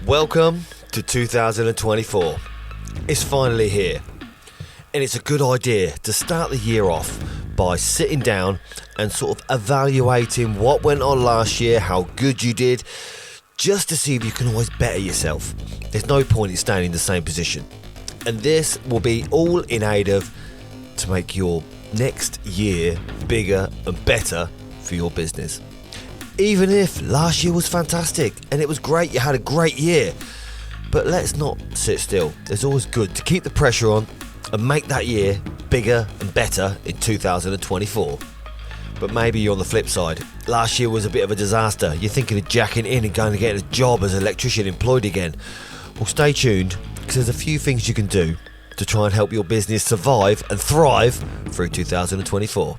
Welcome to 2024. It's finally here, and it's a good idea to start the year off by sitting down and sort of evaluating what went on last year, how good you did, just to see if you can always better yourself. There's no point in staying in the same position, and this will be all in aid of to make your next year bigger and better for your business. Even if last year was fantastic and it was great, you had a great year, but let's not sit still. It's always good to keep the pressure on and make that year bigger and better in 2024. But maybe you're on the flip side. Last year was a bit of a disaster. You're thinking of jacking in and going to get a job as an electrician employed again. Well, stay tuned, because there's a few things you can do to try and help your business survive and thrive through 2024.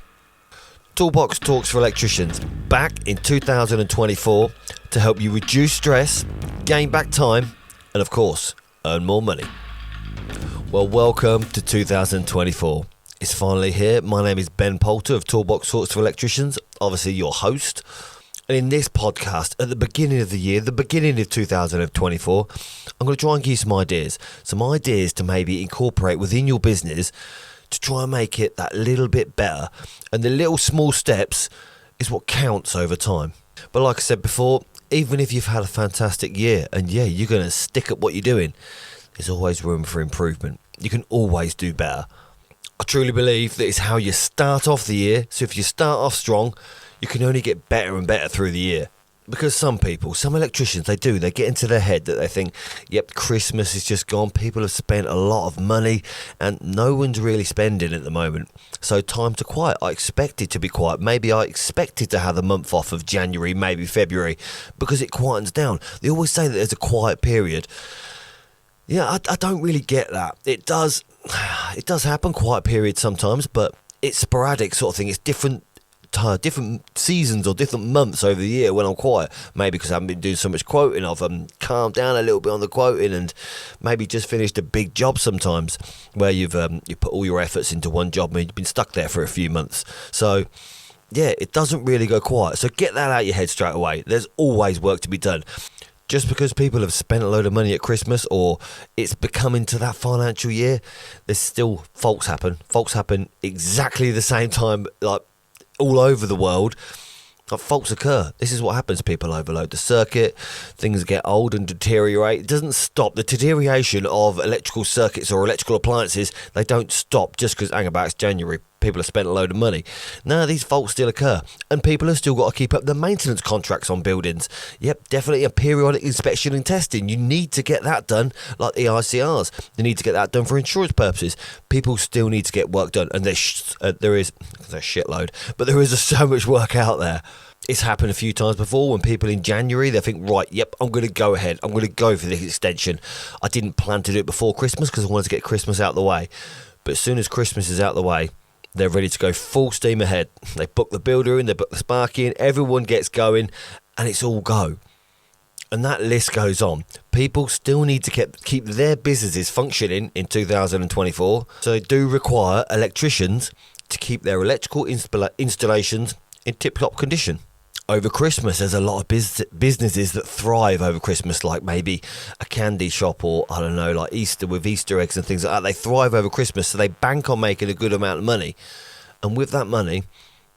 ToolBox Talks for Electricians, back in 2024 to help you reduce stress, gain back time, and of course, earn more money. Well, welcome to 2024. It's finally here. My name is Ben Poulter of ToolBox Talks for Electricians, obviously your host. And in this podcast, at the beginning of the year, the beginning of 2024, I'm going to try and give you some ideas to maybe incorporate within your business to try and make it that little bit better. And the little small steps is what counts over time. But like I said before, even if you've had a fantastic year and you're going to stick at what you're doing, there's always room for improvement. You can always do better. I truly believe that it's how you start off the year. So if you start off strong, you can only get better and better through the year. Because some electricians, they get into their head that they think, yep, Christmas is just gone, people have spent a lot of money and no one's really spending at the moment. So time to quiet. I expected to be quiet. Maybe I expected to have a month off of January, maybe February, because it quietens down. They always say that there's a quiet period. Yeah, I don't really get that. It does happen, quiet periods sometimes, but it's sporadic sort of thing. It's different seasons or different months over the year when I'm quiet. Maybe because I haven't been doing so much quoting, I've calmed down a little bit on the quoting and maybe just finished a big job sometimes where you put all your efforts into one job and you've been stuck there for a few months. So yeah, it doesn't really go quiet. So get that out of your head straight away. There's always work to be done. Just because people have spent a load of money at Christmas or it's becoming to that financial year, there's still faults happen. Faults happen exactly the same time, like all over the world. Faults occur. This is what happens. People overload the circuit, things get old and deteriorate. It doesn't stop. The deterioration of electrical circuits or electrical appliances, they don't stop just because, hang about, it's January, people have spent a load of money. No, these faults still occur, and people have still got to keep up the maintenance contracts on buildings. Yep, definitely a periodic inspection and testing. You need to get that done, like the ICRs. You need to get that done for insurance purposes. People still need to get work done, and there's a shitload, but there is so much work out there. It's happened a few times before when people in January, they think, right, yep, I'm going to go ahead. I'm going to go for this extension. I didn't plan to do it before Christmas because I wanted to get Christmas out of the way. But as soon as Christmas is out of the way, they're ready to go full steam ahead. They book the builder in, they book the sparky in, everyone gets going, and it's all go. And that list goes on. People still need to keep their businesses functioning in 2024. So they do require electricians to keep their electrical installations in tip-top condition. Over Christmas, there's a lot of businesses that thrive over Christmas, like maybe a candy shop or, I don't know, like Easter with Easter eggs and things like that. They thrive over Christmas, so they bank on making a good amount of money. And with that money,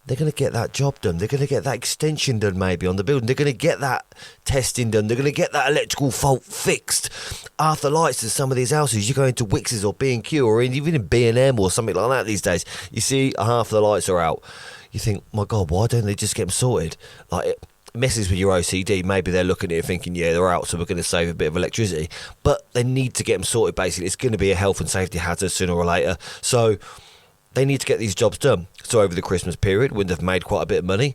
they're going to get that job done. They're going to get that extension done maybe on the building. They're going to get that testing done. They're going to get that electrical fault fixed. Half the lights in some of these houses, you go into Wickes or B&Q or even in B&M or something like that these days, you see half the lights are out. You think, my God, why don't they just get them sorted? Like, it messes with your OCD. Maybe they're looking at it thinking, yeah, they're out, so we're going to save a bit of electricity. But they need to get them sorted, basically. It's going to be a health and safety hazard sooner or later. So they need to get these jobs done. So over the Christmas period, when they've made quite a bit of money,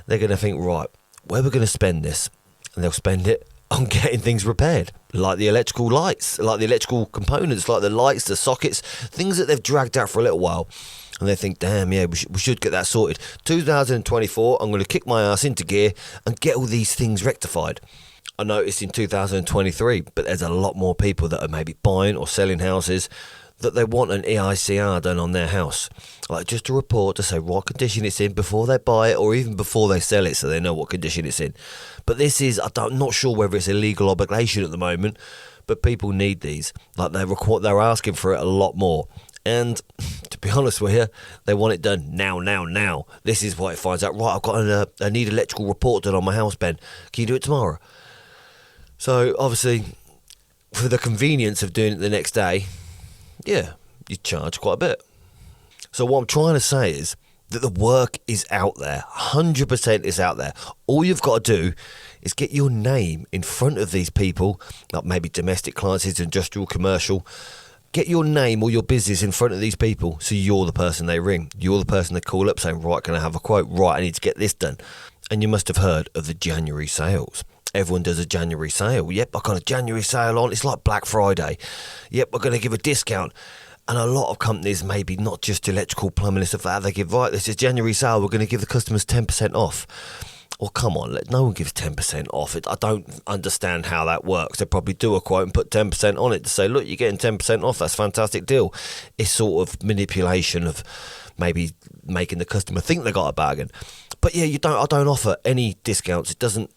they're going to think, right, where are we going to spend this? And they'll spend it on getting things repaired, like the electrical lights, like the electrical components, like the lights, the sockets, things that they've dragged out for a little while. And they think, damn, yeah, we should get that sorted. 2024, I'm going to kick my ass into gear and get all these things rectified. I noticed in 2023, but there's a lot more people that are maybe buying or selling houses that they want an EICR done on their house. Like just a report to say what condition it's in before they buy it or even before they sell it, so they know what condition it's in. But this is, I'm not sure whether it's a legal obligation at the moment, but people need these. Like they're asking for it a lot more. And to be honest with you, they want it done now. This is what it finds out. Right, I need electrical report done on my house, Ben. Can you do it tomorrow? So obviously, for the convenience of doing it the next day, yeah, you charge quite a bit. So what I'm trying to say is that the work is out there. 100% is out there. All you've got to do is get your name in front of these people, like maybe domestic clients, industrial, commercial. Get your name or your business in front of these people so you're the person they ring. You're the person they call up saying, right, can I have a quote? Right, I need to get this done. And you must have heard of the January sales. Everyone does a January sale. Yep, I got a January sale on. It's like Black Friday. Yep, we're going to give a discount. And a lot of companies, maybe not just electrical, plumbing and stuff like that, they give, right, this is January sale. We're going to give the customers 10% off. Well, come on, no one gives 10% off. I don't understand how that works. They probably do a quote and put 10% on it to say, look, you're getting 10% off. That's a fantastic deal. It's sort of manipulation of maybe making the customer think they got a bargain. But yeah, I don't offer any discounts.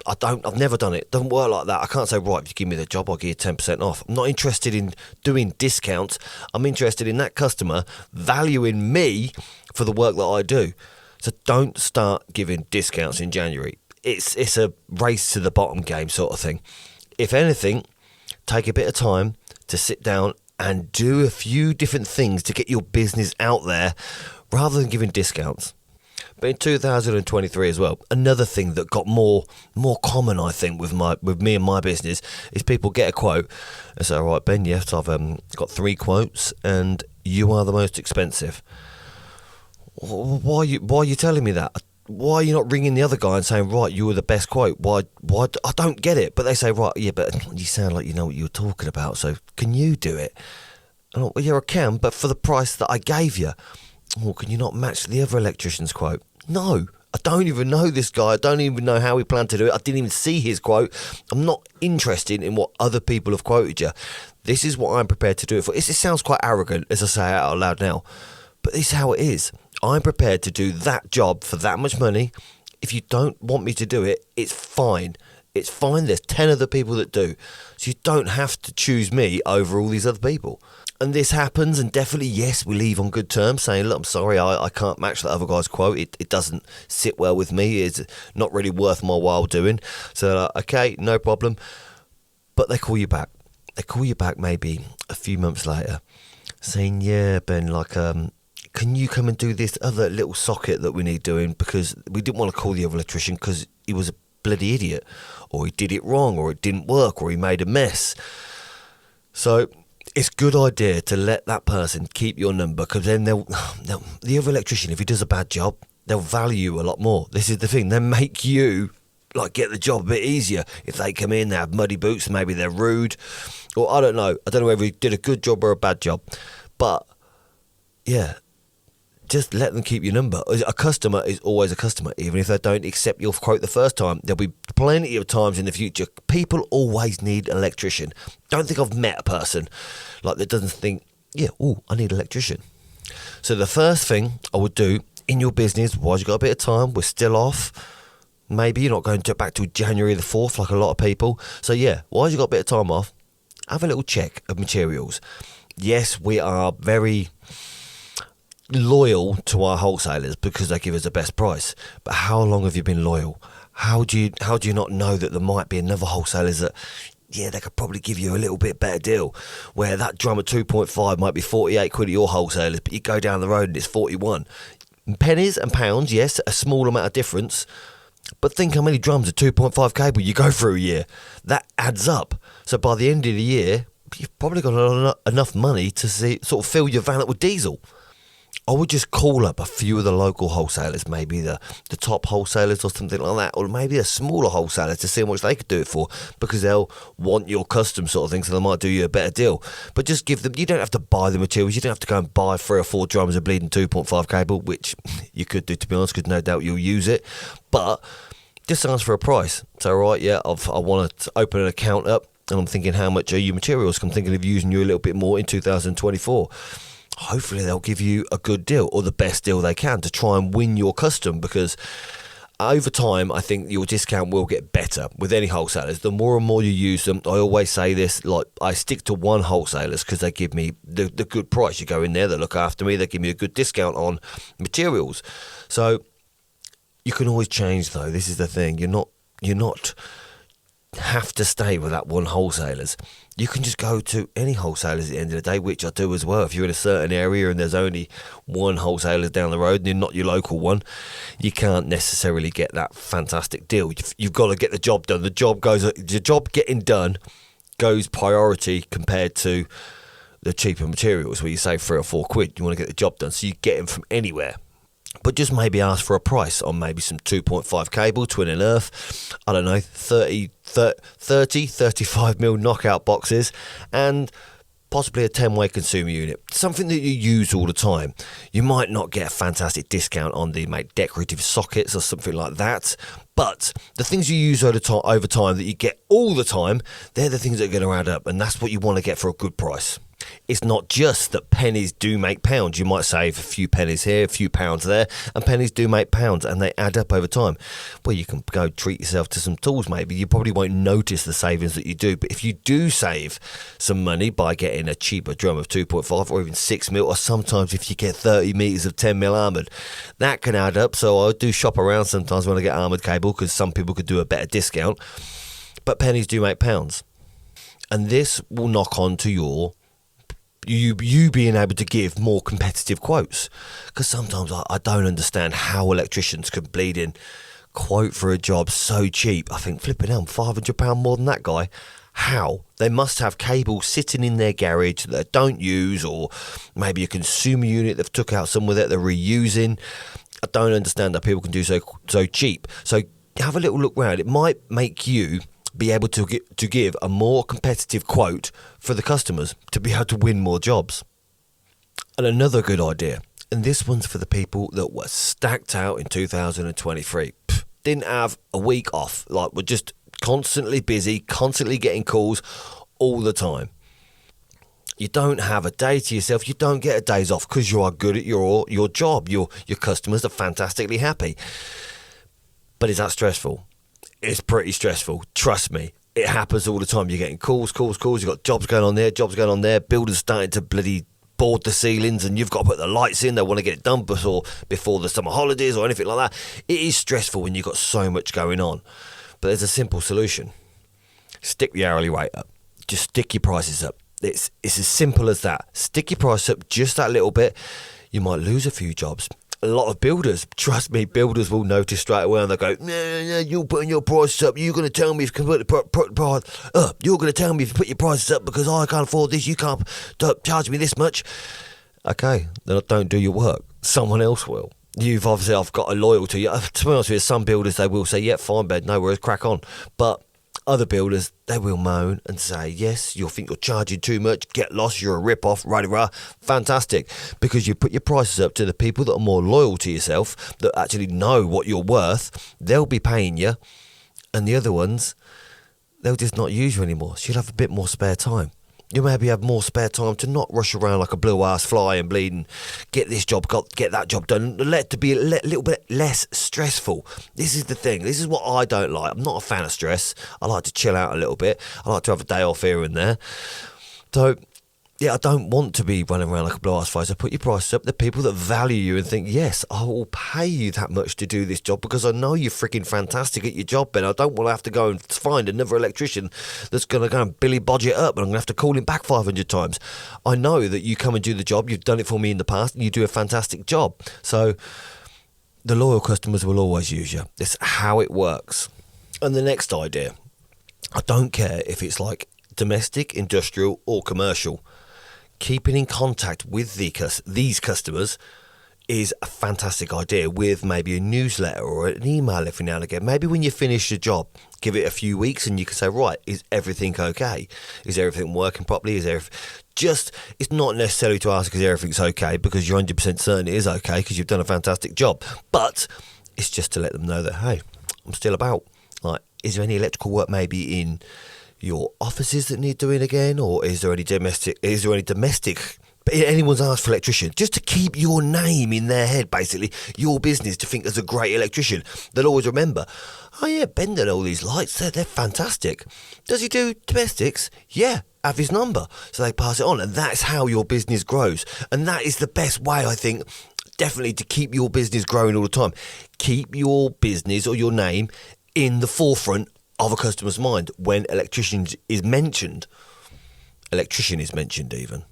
I've never done it. It doesn't work like that. I can't say, right, if you give me the job, I'll give you 10% off. I'm not interested in doing discounts. I'm interested in that customer valuing me for the work that I do. So don't start giving discounts in January. It's a race to the bottom game sort of thing. If anything, take a bit of time to sit down and do a few different things to get your business out there rather than giving discounts. But in 2023 as well, another thing that got more common, I think, with me and my business is people get a quote and say, all right, Ben, yes, I've got 3 quotes and you are the most expensive. Why are you telling me that? Why are you not ringing the other guy and saying, right, you were the best quote? Why? I don't get it. But they say, right, yeah, but you sound like you know what you were talking about, so can you do it? And well, yeah, I can, but for the price that I gave you. Well, can you not match the other electrician's quote? No, I don't even know this guy. I don't even know how he planned to do it. I didn't even see his quote. I'm not interested in what other people have quoted you. This is what I'm prepared to do it for. It sounds quite arrogant as I say it out loud now, but this is how it is. I'm prepared to do that job for that much money. If you don't want me to do it, it's fine. It's fine. There's 10 other people that do. So you don't have to choose me over all these other people. And this happens, and definitely, yes, we leave on good terms, saying, look, I'm sorry, I can't match that other guy's quote. It doesn't sit well with me. It's not really worth my while doing. So, okay, no problem. But they call you back. They call you back maybe a few months later, saying, yeah, Ben, like, can you come and do this other little socket that we need doing, because we didn't want to call the other electrician because he was a bloody idiot, or he did it wrong, or it didn't work, or he made a mess. So it's a good idea to let that person keep your number, because then the other electrician, if he does a bad job, they'll value you a lot more. This is the thing, they make you like get the job a bit easier. If they come in, they have muddy boots, maybe they're rude, or I don't know whether he did a good job or a bad job, but yeah, just let them keep your number. A customer is always a customer, even if they don't accept your quote the first time. There'll be plenty of times in the future. People always need an electrician. Don't think I've met a person like that doesn't think, yeah, I need an electrician. So the first thing I would do in your business, while you've got a bit of time, we're still off. Maybe you're not going back to January the 4th like a lot of people. So yeah, while you've got a bit of time off, have a little check of materials. Yes, we are very loyal to our wholesalers because they give us the best price, but how long have you been loyal? How do you not know that there might be another wholesalers that, yeah, they could probably give you a little bit better deal, where that drum of 2.5 might be 48 quid at your wholesalers, but you go down the road and it's 41. Pennies and pounds, yes, a small amount of difference, but think how many drums of 2.5 cable you go through a year. That adds up. So by the end of the year, you've probably got enough money to sort of fill your van up with diesel. I would just call up a few of the local wholesalers, maybe the top wholesalers or something like that, or maybe a smaller wholesaler to see how much they could do it for, because they'll want your custom sort of thing, so they might do you a better deal. But just give them, you don't have to buy the materials, you don't have to go and buy 3 or 4 drums of bleeding 2.5 cable, which you could do, to be honest, because no doubt you'll use it, but just ask for a price. So, right, yeah, I want to open an account up. And I'm thinking, how much are your materials? I'm thinking of using you a little bit more in 2024. Hopefully they'll give you a good deal, or the best deal they can, to try and win your custom, because over time, I think your discount will get better with any wholesalers. The more and more you use them, I always say this, like, I stick to one wholesalers because they give me the good price. You go in there, they look after me, they give me a good discount on materials. So you can always change, though. This is the thing. You're not have to stay with that one wholesalers. You can just go to any wholesalers at the end of the day, which I do as well. If you're in a certain area and there's only one wholesaler down the road and you're not your local one, you can't necessarily get that fantastic deal. You've got to get the job done. The job getting done goes priority compared to the cheaper materials where you save £3 or £4. You want to get the job done, so you get them from anywhere. But just maybe ask for a price on maybe some 2.5 cable, twin and earth, I don't know, 35 mil knockout boxes, and possibly a 10-way consumer unit. Something that you use all the time. You might not get a fantastic discount on the decorative sockets or something like that, but the things you use over time that you get all the time, they're the things that are going to add up, and that's what you want to get for a good price. It's not just that pennies do make pounds. You might save a few pennies here, a few pounds there, and pennies do make pounds, and they add up over time. Well, you can go treat yourself to some tools maybe. You probably won't notice the savings that you do, but if you do save some money by getting a cheaper drum of 2.5 or even 6 mil, or sometimes if you get 30 metres of 10 mil armoured, that can add up. So I do shop around sometimes when I get armoured cable, because some people could do a better discount, but pennies do make pounds. And this will knock on to you being able to give more competitive quotes, because sometimes I don't understand how electricians can bleed in quote for a job so cheap. I think, flipping hell, £500 more than that guy. How? They must have cables sitting in their garage that they don't use, or maybe a consumer unit they've took out somewhere that they're reusing. I don't understand how people can do so cheap. So have a little look round. It might make you be able to give a more competitive quote for the customers to be able to win more jobs. And another good idea, and this one's for the people that were stacked out in 2023, didn't have a week off, like were just constantly busy, constantly getting calls all the time. You don't have a day to yourself. You don't get a days off because you are good at your job. Your customers are fantastically happy. But is that stressful? It's pretty stressful. Trust me. It happens all the time. You're getting calls. You've got jobs going on there. Builders starting to bloody board the ceilings, and you've got to put the lights in. They want to get it done before the summer holidays or anything like that. It is stressful when you've got so much going on. But there's a simple solution. Stick the hourly rate up. Just stick your prices up. It's as simple as that. Stick your price up just that little bit. You might lose a few jobs. A lot of builders, trust me, builders will notice straight away, and they'll go, no, you're putting your prices up. You're going to tell me if you can put the price. You're going to tell me if you put your prices up because I can't afford this. You can't charge me this much. Okay, then don't do your work. Someone else will. I've got a loyalty. To be honest with you, some builders, they will say, yeah, fine, bed, no worries, crack on. But other builders, they will moan and say, yes, you'll think you're charging too much, get lost, you're a rip-off, rah-rah. Fantastic, because you put your prices up to the people that are more loyal to yourself, that actually know what you're worth. They'll be paying you, and the other ones, they'll just not use you anymore. So you'll have a bit more spare time. You maybe have more spare time to not rush around like a blue-ass fly and bleeding, get this job, get that job done, let to be a little bit less stressful. This is the thing. This is what I don't like. I'm not a fan of stress. I like to chill out a little bit. I like to have a day off here and there. So, yeah, I don't want to be running around like a blue-ass fly. So put your prices up. The people that value you and think, yes, I will pay you that much to do this job because I know you're freaking fantastic at your job, Ben. I don't want to have to go and find another electrician that's going to go and Billy Bodge it up and I'm going to have to call him back 500 times. I know that you come and do the job. You've done it for me in the past and you do a fantastic job. So the loyal customers will always use you. That's how it works. And the next idea, I don't care if it's like domestic, industrial or commercial. Keeping in contact with these customers is a fantastic idea, with maybe a newsletter or an email every now and again. Maybe when you finish your job, give it a few weeks and you can say, right, is everything okay? Is everything working properly? It's not necessarily to ask if everything's okay because you're 100% certain it is okay because you've done a fantastic job. But it's just to let them know that, hey, I'm still about. Like, is there any electrical work maybe in your offices that need doing again, or is there any domestic anyone's asked for electrician, just to keep your name in their head, basically your business, to think there's a great electrician. They'll always remember, oh yeah, Ben done all these lights, they're fantastic. Does he do domestics? Yeah, have his number. So they pass it on, and that's how your business grows. And that is the best way, I think, definitely, to keep your business growing all the time. Keep your business or your name in the forefront of a customer's mind when electrician is mentioned even.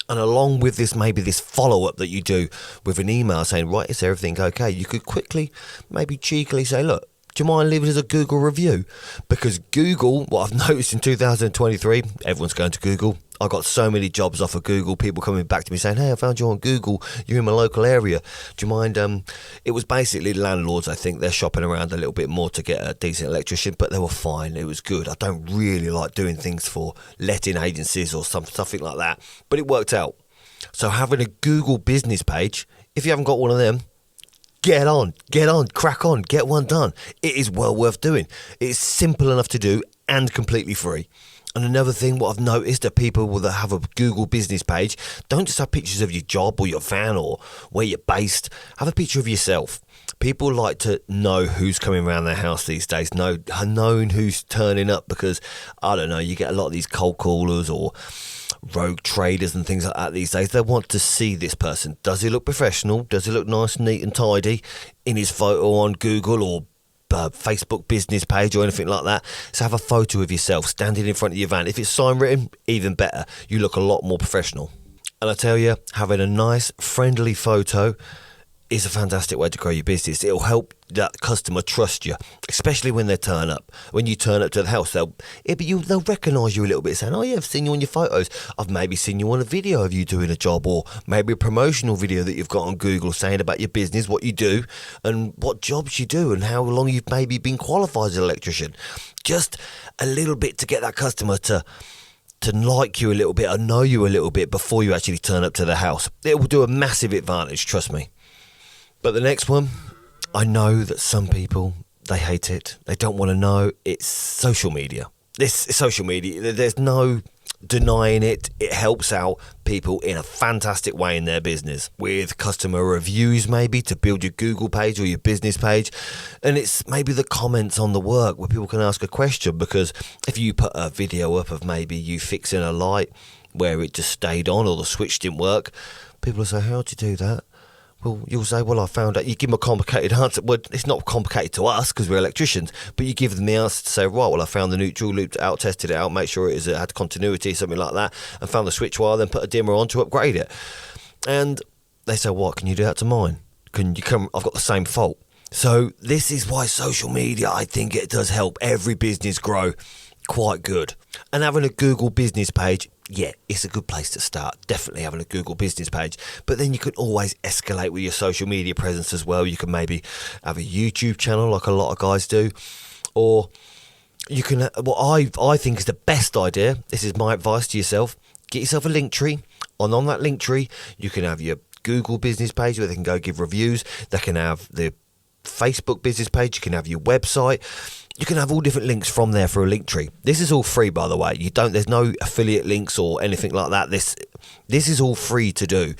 And along with this, maybe this follow-up that you do with an email saying, right, is everything okay? You could quickly, maybe cheekily say, look, do you mind leaving us a Google review? Because Google, what I've noticed in 2023, everyone's going to Google. I got so many jobs off of Google, people coming back to me saying, hey, I found you on Google, you're in my local area. Do you mind? It was basically landlords, I think, they're shopping around a little bit more to get a decent electrician, but they were fine, it was good. I don't really like doing things for letting agencies or something like that, but it worked out. So having a Google business page, if you haven't got one of them, get on, crack on, get one done. It is well worth doing. It's simple enough to do and completely free. And another thing, what I've noticed, that people that have a Google business page don't just have pictures of your job or your van or where you're based. Have a picture of yourself. People like to know who's coming around their house these days, knowing who's turning up, because, I don't know, you get a lot of these cold callers or rogue traders and things like that these days. They want to see this person. Does he look professional? Does he look nice, neat and tidy in his photo on Google or Facebook business page or anything like that? So have a photo of yourself standing in front of your van. If it's sign written, even better. You look a lot more professional. And I tell you, having a nice, friendly photo is a fantastic way to grow your business. It'll help that customer trust you, especially when they turn up. When you turn up to the house, they'll recognise you a little bit, saying, oh yeah, I've seen you on your photos. I've maybe seen you on a video of you doing a job, or maybe a promotional video that you've got on Google saying about your business, what you do and what jobs you do and how long you've maybe been qualified as an electrician. Just a little bit to get that customer to like you a little bit or know you a little bit before you actually turn up to the house. It will do a massive advantage, trust me. But the next one, I know that some people, they hate it. They don't want to know. It's social media. This is social media. There's no denying it. It helps out people in a fantastic way in their business, with customer reviews maybe to build your Google page or your business page. And it's maybe the comments on the work where people can ask a question, because if you put a video up of maybe you fixing a light where it just stayed on or the switch didn't work, people will say, how'd you do that? Well, you'll say, well, I found out. You give them a complicated answer. Well, it's not complicated to us because we're electricians, but you give them the answer to say, right, well, I found the neutral, looped it out, tested it out, make sure it had continuity, something like that, and found the switch wire, then put a dimmer on to upgrade it. And they say, what, can you do that to mine? Can you come? I've got the same fault. So this is why social media, I think it does help every business grow quite good. And having a Google business page, yeah, it's a good place to start. Definitely having a Google business page. But then you can always escalate with your social media presence as well. You can maybe have a YouTube channel like a lot of guys do. Or you can, what I think is the best idea, this is my advice to yourself, get yourself a link tree. And on that link tree, you can have your Google business page where they can go give reviews. They can have the Facebook business page. You can have your website. You can have all different links from there for a link tree. This is all free, by the way. There's no affiliate links or anything like that. This is all free to do.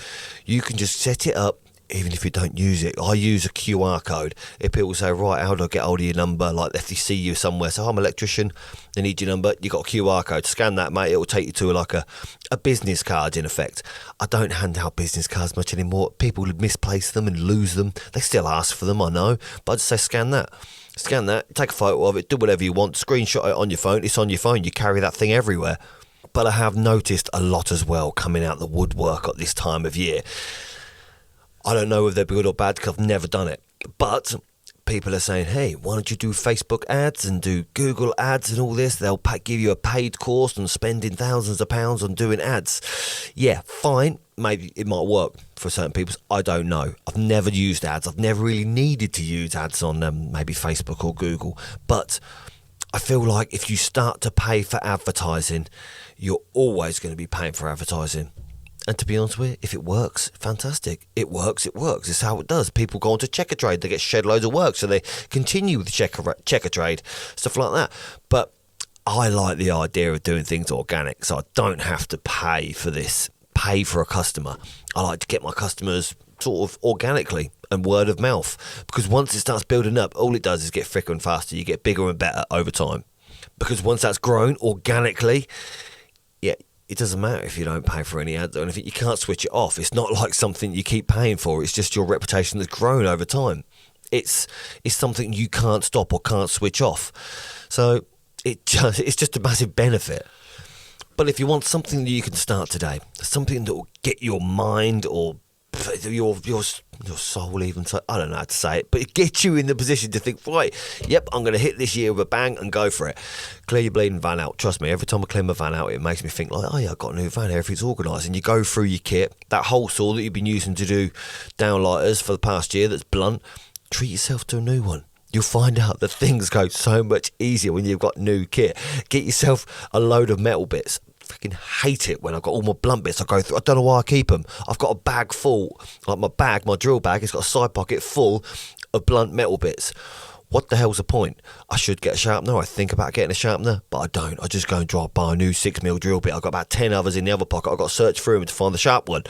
You can just set it up, even if you don't use it. I use a QR code. If people say, right, how do I get hold of your number? Like if they see you somewhere, so I'm an electrician, they need your number, you got a QR code. Scan that, mate. It will take you to like a business card, in effect. I don't hand out business cards much anymore. People misplace them and lose them. They still ask for them, I know. But I just say, scan that. Scan that, take a photo of it, do whatever you want, screenshot it on your phone. It's on your phone, you carry that thing everywhere. But I have noticed a lot as well coming out the woodwork at this time of year. I don't know if they're good or bad because I've never done it. But people are saying, hey, why don't you do Facebook ads and do Google ads and all this? They'll give you a paid course on spending thousands of pounds on doing ads. Yeah, fine. Maybe it might work for certain people. I don't know. I've never used ads. I've never really needed to use ads on maybe Facebook or Google. But I feel like if you start to pay for advertising, you're always going to be paying for advertising. And to be honest with you, if it works, fantastic. It works. It's how it does. People go on to Checker Trade. They get shed loads of work, so they continue with Checker Trade, stuff like that. But I like the idea of doing things organic, so I don't have to pay for this, pay for a customer. I like to get my customers sort of organically and word of mouth, because once it starts building up, all it does is get thicker and faster. You get bigger and better over time, because once that's grown organically, yeah, it doesn't matter if you don't pay for any ads or anything. You can't switch it off. It's not like something you keep paying for. It's just your reputation that's grown over time. It's something you can't stop or can't switch off. So it's just a massive benefit. But if you want something that you can start today, something that will get your mind or your soul even, so I don't know how to say it, but it gets you in the position to think, right, yep, I'm going to hit this year with a bang and go for it. Clear your bleeding van out. Trust me, every time I clear my van out, it makes me think like, oh yeah, I've got a new van, everything's organised. And you go through your kit, that hole saw that you've been using to do downlighters for the past year that's blunt, treat yourself to a new one. You'll find out that things go so much easier when you've got new kit. Get yourself a load of metal bits. Freaking hate it when I've got all my blunt bits I go through. I don't know why I keep them. I've got a bag full, like my drill bag, it's got a side pocket full of blunt metal bits. What the hell's the point? I should get a sharpener. I think about getting a sharpener, but I don't. I just go and buy a new 6mm drill bit. I've got about 10 others in the other pocket. I've got to search through them to find the sharp one.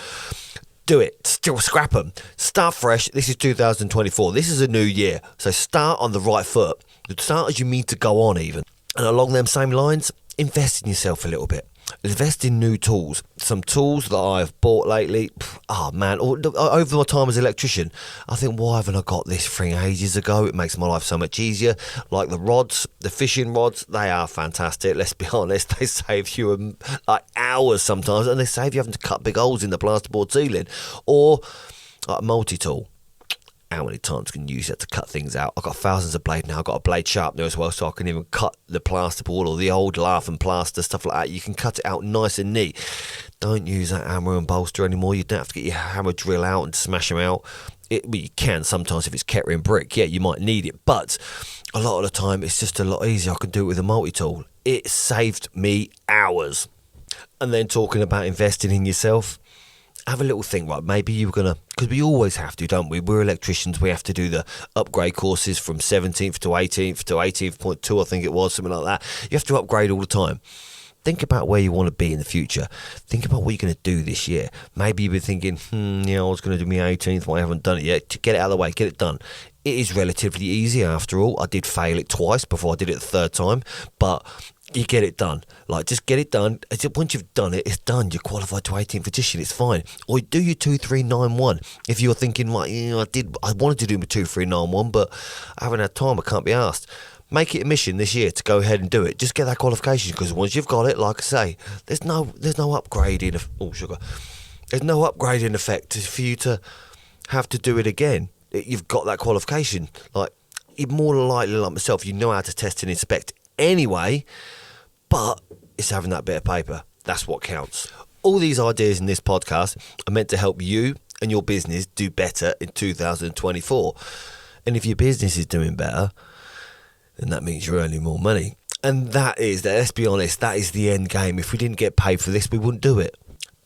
Do it. Still scrap them. Start fresh. This is 2024. This is a new year. So start on the right foot. Start as you mean to go on even. And along them same lines, invest in yourself a little bit. Invest in new tools. Some tools that I've bought lately, oh man, over my time as an electrician, I think, why haven't I got this thing ages ago? It makes my life so much easier. Like the rods, the fishing rods, they are fantastic. Let's be honest, they save you like hours sometimes, and they save you having to cut big holes in the plasterboard ceiling. Or like a multi-tool. How many times can you use that to cut things out? I've got thousands of blades now. I've got a blade sharpener as well, so I can even cut the plasterboard or the old lath and plaster, stuff like that. You can cut it out nice and neat. Don't use that hammer and bolster anymore. You don't have to get your hammer drill out and smash them out. Well, you can sometimes if it's Kettering brick. Yeah, you might need it, but a lot of the time it's just a lot easier. I can do it with a multi-tool. It saved me hours. And then talking about investing in yourself, have a little think, right, maybe you're going to, because we always have to, don't we? We're electricians, we have to do the upgrade courses from 17th to 18th to 18.2, I think it was, something like that. You have to upgrade all the time. Think about where you want to be in the future. Think about what you're going to do this year. Maybe you've been thinking, I was going to do my 18th, but I haven't done it yet. To get it out of the way, get it done. It is relatively easy after all. I did fail it twice before I did it the third time, but you get it done. Like, just get it done. Once you've done it, it's done. You're qualified to 18th edition. It's fine. Or do your 2391. If you're thinking, right, I wanted to do my 2391, but I haven't had time. I can't be asked. Make it a mission this year to go ahead and do it. Just get that qualification, because once you've got it, like I say, there's no upgrade in. There's no upgrade in effect for you to have to do it again. You've got that qualification. Like, you're more likely, like myself, you know how to test and inspect anyway, but it's having that bit of paper. That's what counts. All these ideas in this podcast are meant to help you and your business do better in 2024. And if your business is doing better, then that means you're earning more money. And let's be honest, that is the end game. If we didn't get paid for this, we wouldn't do it.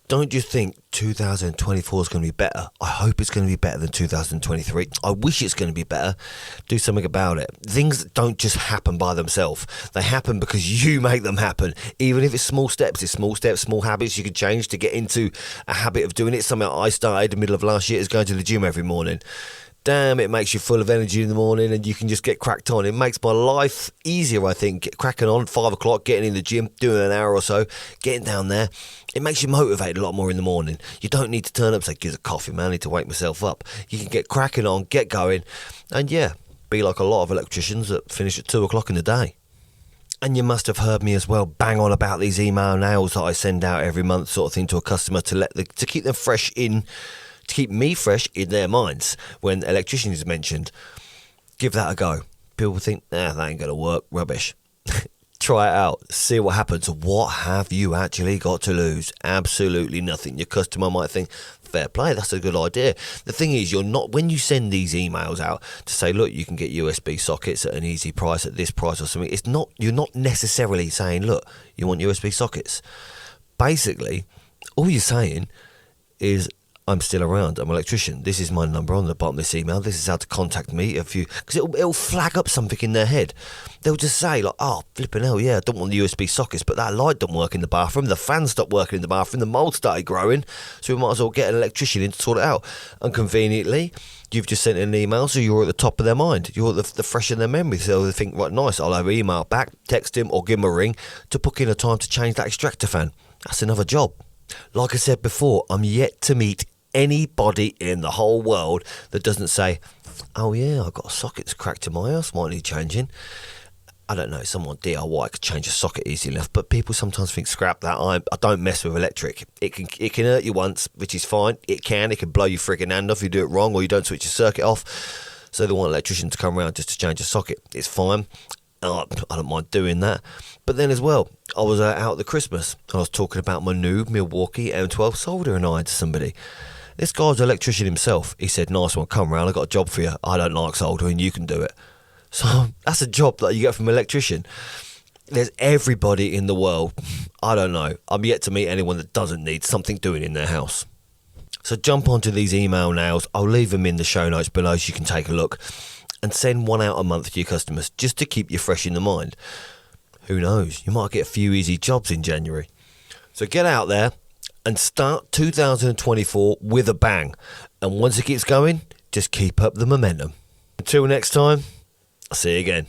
Don't you think 2024 is going to be better? I hope it's going to be better than 2023. I wish it's going to be better. Do something about it. Things don't just happen by themselves. They happen because you make them happen. Even if it's small steps, small habits you can change to get into a habit of doing it. Something I started in the middle of last year is going to the gym every morning. Damn, it makes you full of energy in the morning and you can just get cracked on. It makes my life easier, I think. Cracking on, 5 o'clock, getting in the gym, doing an hour or so, getting down there. It makes you motivated a lot more in the morning. You don't need to turn up and say, "Give us a coffee, man, I need to wake myself up." You can get cracking on, get going, and be like a lot of electricians that finish at 2 o'clock in the day. And you must have heard me as well bang on about these email nails that I send out every month, sort of thing, to a customer to keep them fresh to keep me fresh in their minds when Electricians is mentioned. Give that a go. People think, that ain't going to work. Rubbish. Try it out. See what happens. What have you actually got to lose? Absolutely nothing. Your customer might think, fair play, that's a good idea. The thing is, you're not, when you send these emails out to say, look, you can get USB sockets at an easy price at this price or something, you're not necessarily saying, look, you want USB sockets. Basically, all you're saying is, I'm still around. I'm an electrician. This is my number on the bottom of this email. This is how to contact me if you... Because it'll flag up something in their head. They'll just say, like, oh, flipping hell, yeah, I don't want the USB sockets, but that light don't work in the bathroom. The fan stopped working in the bathroom. The mould started growing. So we might as well get an electrician in to sort it out. And conveniently, you've just sent an email, so you're at the top of their mind. You're the fresh in their memory. So they think, right, nice, I'll have an email back, text him or give him a ring to book in a time to change that extractor fan. That's another job. Like I said before, I'm yet to meet anybody in the whole world that doesn't say, oh yeah, I've got a socket that's cracked in my house, might need changing. I don't know, someone DIY could change a socket easy enough, but people sometimes think, scrap that, I don't mess with electric. It can hurt you once, which is fine. It can blow your frigging hand off if you do it wrong or you don't switch your circuit off. So they want an electrician to come around just to change a socket. It's fine. I don't mind doing that. But then as well, I was out at Christmas. I was talking about my new Milwaukee M12 soldering iron to somebody. This guy's an electrician himself. He said, nice one, come round, I've got a job for you. I don't like soldering, you can do it. So that's a job that you get from an electrician. There's everybody in the world. I don't know. I'm yet to meet anyone that doesn't need something doing in their house. So jump onto these email nails. I'll leave them in the show notes below so you can take a look. And send one out a month to your customers just to keep you fresh in the mind. Who knows? You might get a few easy jobs in January. So get out there and start 2024 with a bang. And once it gets going, just keep up the momentum. Until next time, I'll see you again.